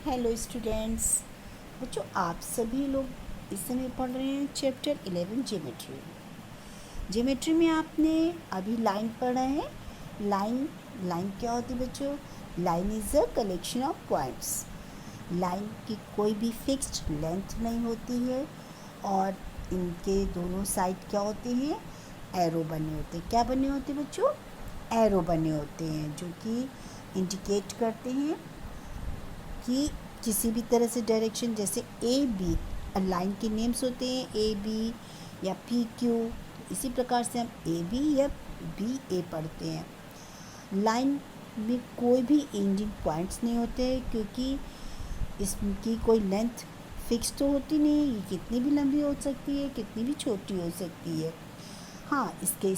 Hello students. बच्चों, आप सभी लोग इस समय पढ़ रहे हैं चैप्टर 11 ज्योमेट्री। ज्योमेट्री में आपने अभी लाइन पढ़ा है। लाइन लाइन क्या होती है बच्चों? Line is a collection of points. Line की कोई भी फिक्स्ड लेंथ नहीं होती है और इनके दोनों साइड क्या होते हैं? एरो बने होते हैं। क्या बने होते हैं बच्चों? एरो बने होते हैं जो कि इंडिकेट करते हैं कि किसी भी तरह से डायरेक्शन, जैसे ए बी, लाइन के नेम्स होते हैं ए बी या पी क्यू। इसी प्रकार से हम ए बी या बी ए पढ़ते हैं। लाइन में कोई भी एंडिंग पॉइंट्स नहीं होते क्योंकि इसकी कोई लेंथ फिक्स तो होती नहीं है। ये कितनी भी लंबी हो सकती है, कितनी भी छोटी हो सकती है। हाँ, इसके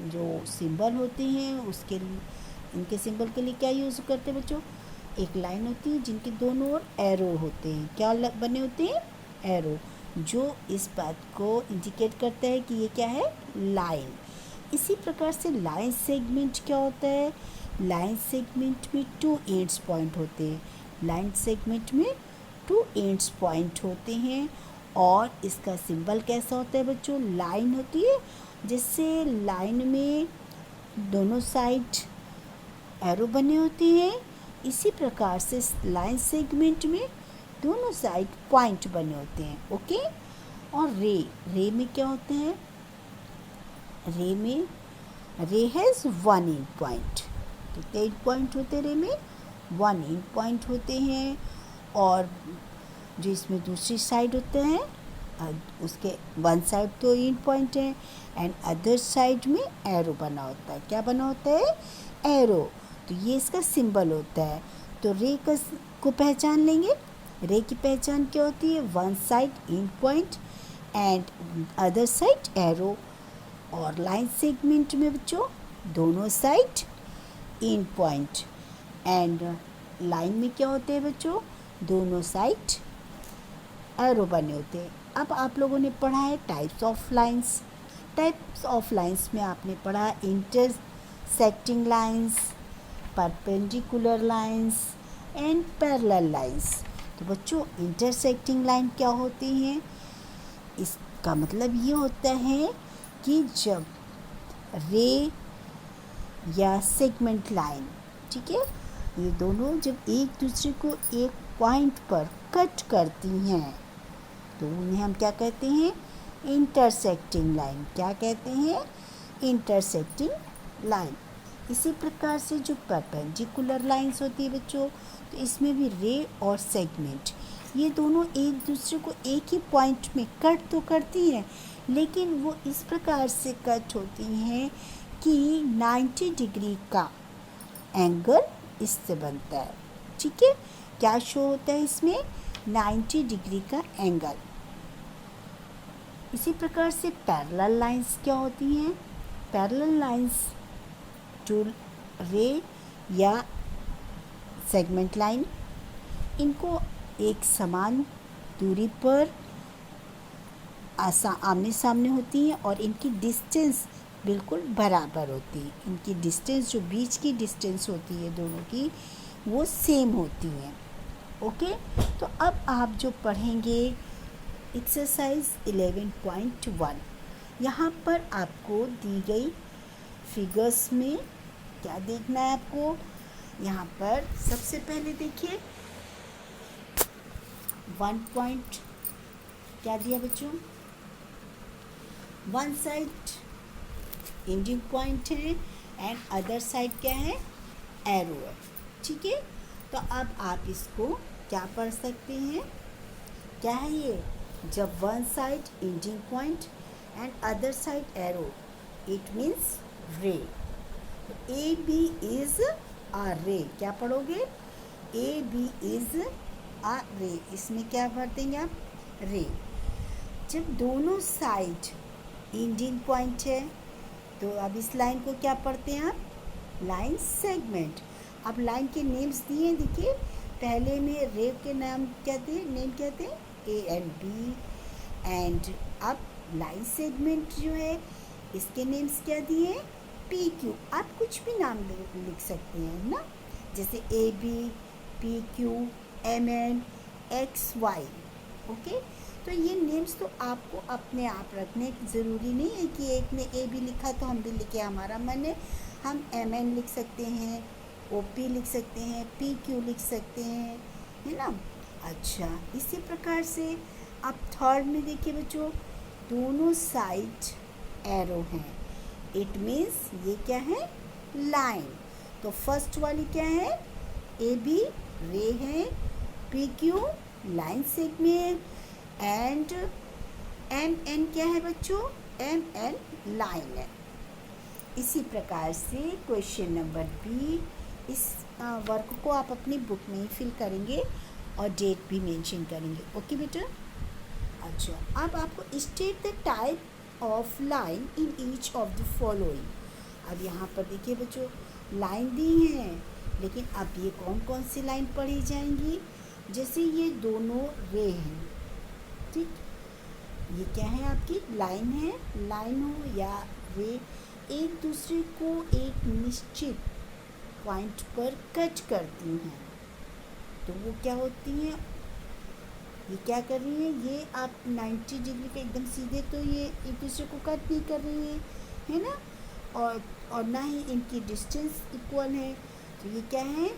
जो सिंबल होते हैं उसके इनके सिंबल के लिए क्या यूज़ करते हैं बच्चों? एक लाइन होती है जिनके दोनों ओर एरो होते हैं। क्या बने होते हैं? एरो, जो इस बात को इंडिकेट करता है कि ये क्या है? लाइन। इसी प्रकार से लाइन सेगमेंट क्या होता है? लाइन सेगमेंट में टू एंड्स पॉइंट होते हैं। लाइन सेगमेंट में टू एंड्स पॉइंट होते हैं और इसका सिंबल कैसा होता है बच्चों? लाइन होती है, जिससे लाइन में दोनों साइड एरो बने होते हैं। इसी प्रकार से लाइन सेगमेंट में दोनों साइड पॉइंट बने होते हैं। ओके। और रे में क्या होते हैं? रे हैज़ वन एंड पॉइंट। कितने एंड पॉइंट होते हैं रे में? वन एंड पॉइंट होते हैं। और जो इसमें दूसरी साइड होते हैं उसके वन साइड तो एंड पॉइंट है एंड अदर साइड में एरो बना होता है। क्या बना होता है? एरो। तो ये इसका सिंबल होता है। तो रे को पहचान लेंगे। रे की पहचान क्या होती है? One side and point and other side arrow. और लाइन सेगमेंट में बच्चों दोनों side and point and line में क्या होते हैं बच्चों? दोनों साइड एरो बने होते हैं। अब आप लोगों ने पढ़ा है types of lines. Types of lines में आपने पढ़ा intersecting lines, perpendicular lines and parallel lines. तो बच्चों, इंटरसेक्टिंग लाइन क्या होती हैं? इसका मतलब ये होता है कि जब रे या सेगमेंट लाइन, ठीक है, ये दोनों जब एक दूसरे को एक पॉइंट पर कट करती हैं तो उन्हें हम क्या कहते हैं? Intersecting line. क्या कहते हैं? Intersecting line. इसी प्रकार से जो परपेंडिकुलर लाइंस होती है बच्चों, तो इसमें भी रे और सेगमेंट ये दोनों एक दूसरे को एक ही पॉइंट में कट तो करती हैं, लेकिन वो इस प्रकार से कट होती हैं कि 90 डिग्री का एंगल इससे बनता है। ठीक है, क्या शो होता है इसमें? 90 डिग्री का एंगल। इसी प्रकार से पैरेलल लाइंस क्या होती हैं? पैरेलल लाइंस टू रे या सेगमेंट लाइन, इनको एक समान दूरी पर आमने सामने होती हैं और इनकी डिस्टेंस बिल्कुल बराबर होती है। इनकी डिस्टेंस, जो बीच की डिस्टेंस होती है दोनों की, वो सेम होती हैं। ओके। तो अब आप जो पढ़ेंगे एक्सरसाइज 11.1, यहाँ पर आपको दी गई फिगर्स में क्या देखना है आपको? यहाँ पर सबसे पहले देखिए 1 पॉइंट क्या दिया बच्चों? वन साइड एंडिंग पॉइंट है एंड अदर साइड क्या है? एरो है। ठीक है, तो अब आप इसको क्या पढ़ सकते हैं? क्या है ये? जब one side ending point and other side arrow, it means ray. A B is आ रे। क्या पढ़ोगे? ए बी इज आ रे। इसमें क्या भर देंगे आप? रे। जब दोनों साइड एंडिंग पॉइंट है तो अब इस लाइन को क्या पढ़ते हैं आप? Line segment. अब लाइन के नेम्स दिए, देखिए पहले में रे के नाम क्या थे? नेम क्या थे? A and B. एंड अब लाइन सेगमेंट जो है इसके नेम्स क्या दिए? P Q. आप कुछ भी नाम लिख सकते हैं ना, जैसे A B, P Q, MNXY। Okay, तो ये नेम्स तो आपको अपने आप रखने की ज़रूरी नहीं है कि एक ने ए भी लिखा तो हम भी लिखे, हमारा मन है हम MN लिख सकते हैं, OP लिख सकते हैं, PQ लिख सकते हैं, है ना। अच्छा, इसी प्रकार से अब थर्ड में देखिए बच्चों, दोनों साइड एरो हैं, इट मीन्स ये क्या है, लाइन। तो फर्स्ट वाली क्या है, AB रे है, PQ line segment, and MN क्या है बच्चों, MN लाइन है। इसी प्रकार से क्वेश्चन नंबर बी, इस वर्क को आप अपनी बुक में ही फिल करेंगे और डेट भी मेंशन करेंगे। ओके बेटा। अच्छा, अब आपको state the type of line in each of the following. अब यहाँ पर देखिए बच्चों, लाइन दी हैं, लेकिन अब ये कौन कौन सी लाइन पढ़ी जाएंगी। जैसे ये दोनों रे हैं, ठीक, ये क्या है, आपकी लाइन है, लाइन हो या रे, एक दूसरे को एक निश्चित पॉइंट पर कट करती हैं, तो वो क्या होती हैं, ये क्या कर रही है, ये आप 90 डिग्री के एकदम सीधे तो ये एक दूसरे को कट नहीं कर रही है ना, और ना ही इनकी डिस्टेंस इक्वल है। तो ये क्या है,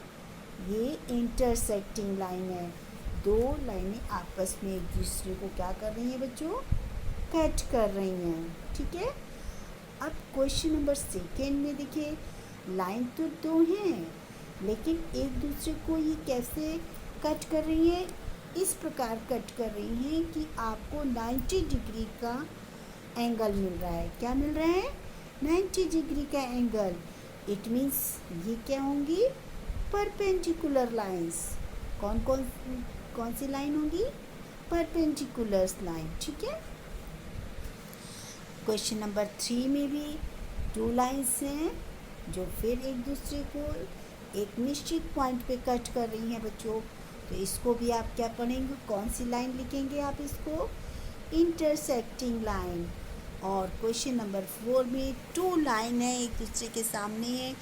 ये इंटरसेक्टिंग लाइन है, दो लाइनें आपस में एक दूसरे को क्या कर रही हैं बच्चों, कट कर रही हैं, ठीक है। अब क्वेश्चन नंबर सेकेंड में देखिए, लाइन तो दो हैं, लेकिन एक दूसरे को ये कैसे कट कर रही है, इस प्रकार कट कर रही हैं कि आपको 90 डिग्री का एंगल मिल रहा है। क्या मिल रहा है, 90 डिग्री का एंगल। इट मीन्स ये क्या होंगी, परपेंडिकुलर लाइंस। कौन सी लाइन होगी, परपेंडिकुलर लाइन, ठीक है। क्वेश्चन नंबर 3 में भी टू लाइंस हैं जो फिर एक दूसरे को एक निश्चित पॉइंट पे कट कर रही हैं बच्चों। तो इसको भी आप क्या पढ़ेंगे, कौन सी लाइन लिखेंगे आप इसको, इंटरसेक्टिंग लाइन। और क्वेश्चन नंबर 4 में टू लाइन है, एक दूसरे के सामने है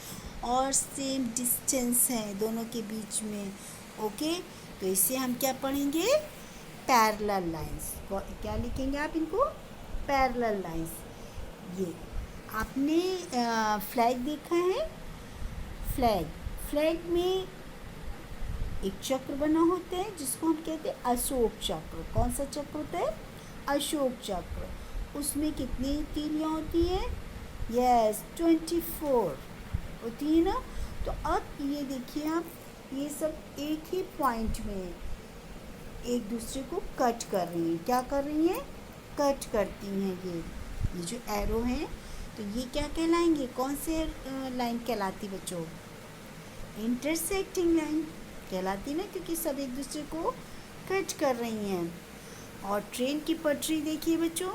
और सेम डिस्टेंस है दोनों के बीच में। ओके, तो इससे हम क्या पढ़ेंगे, पैरेलल लाइंस। क्या लिखेंगे आप इनको, पैरेलल लाइंस। ये आपने फ्लैग देखा है, फ्लैग में एक चक्र बना होता है जिसको हम कहते हैं अशोक चक्र। कौन सा चक्र होता है, अशोक चक्र। उसमें कितनी तीलियाँ होती हैं, यस 24 होती है ना। तो अब ये देखिए आप, ये सब एक ही पॉइंट में एक दूसरे को कट कर रही हैं। क्या कर रही हैं, कट करती हैं। ये जो एरो हैं, तो ये क्या कहलाएंगे, कौन से लाइन कहलाती बच्चों, इंटरसेक्टिंग लाइन कहलाती ना, क्योंकि सब एक दूसरे को कट कर रही हैं। और ट्रेन की पटरी देखिए बच्चों,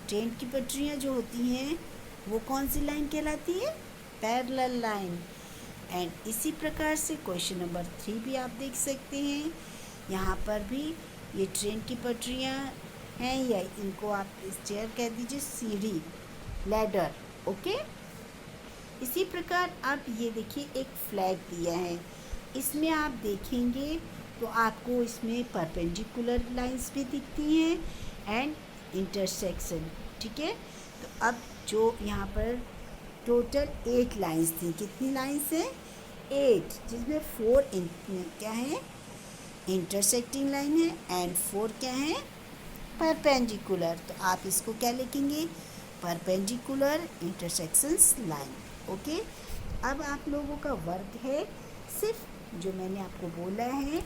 ट्रेन की पटरियाँ जो होती हैं वो कौन सी लाइन कहलाती है, पैरेलल लाइन। एंड इसी प्रकार से क्वेश्चन नंबर 3 भी आप देख सकते हैं, यहाँ पर भी ये ट्रेन की पटरियाँ हैं, या इनको आप स्टेयर कह दीजिए, सीढ़ी, लैडर। ओके, इसी प्रकार अब ये देखिए एक फ्लैग दिया है, इसमें आप देखेंगे तो आपको इसमें परपेंडिकुलर लाइंस भी दिखती हैं एंड इंटरसेक्शन, ठीक है। तो अब जो यहाँ पर टोटल 8 लाइंस थी, कितनी लाइंस हैं, 8, जिसमें 4 क्या है, इंटरसेक्टिंग लाइन है एंड 4 क्या है, परपेंडिकुलर। तो आप इसको क्या लिखेंगे, परपेंडिकुलर इंटरसेक्शंस लाइन। ओके, अब आप लोगों का वर्क है सिर्फ जो मैंने आपको बोला है,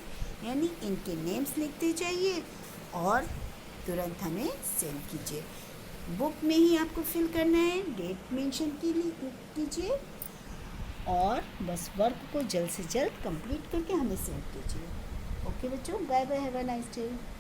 यानी इनके नेम्स लिखते जाइए और तुरंत हमें सेंड कीजिए। बुक में ही आपको फिल करना है, डेट मेंशन कीजिए और बस वर्क को जल्द से जल्द कंप्लीट करके हमें सेंड कीजिए। ओके बच्चों, bye bye, have a nice day.